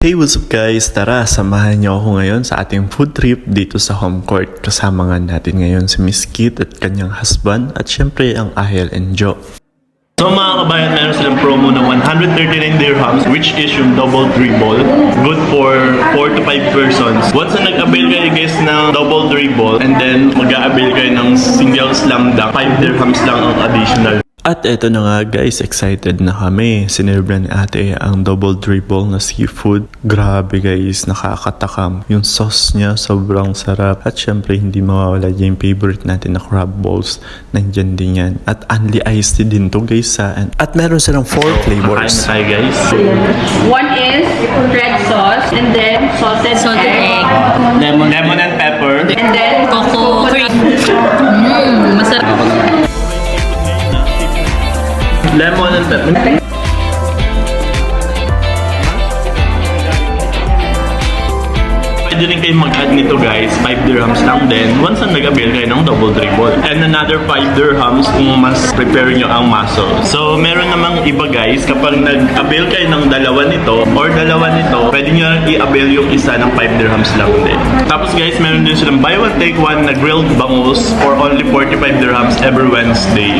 Hey, what's up guys? Tara, samahan niyo ako ngayon sa ating food trip dito sa home court. Kasama nga natin ngayon si Miss Kit at kanyang husband at syempre ang Ahel and Joe. So mga kabayan, meron silang promo na 139 dirhams which is yung double dribble. Good for 4 to 5 persons. Once na nag-avail kayo guys ng double dribble and then mag-a-avail kayo ng single slam dunk, 5 dirhams lang ang additional. At eto na nga guys, excited na kami. Sinerve ni ate ang double dribble na seafood. Grabe guys, nakakatakam. Yung sauce niya sobrang sarap. At syempre hindi mawawala yung favorite natin na crab balls. Nandyan din yan. At only iced tea din to guys. At meron silang 4 flavors. Hi guys. One is red sauce, and then salted egg, Lemon and pepper. and then Coco cream. Masarap. Lemon and pepper. Pwede rin kayo mag-add nito guys, 5 dirhams lang din once na nag-avail kayo ng double dribble. And another 5 dirhams kung mas prepare nyo ang muscle. So meron namang iba guys, kapag nag-avail kayo ng dalawa nito or dalawa nito, pwede nyo i-avail yung isa ng 5 dirhams lang din. Tapos guys, meron din silang buy one take one na grilled bangus for only 45 dirhams every Wednesday.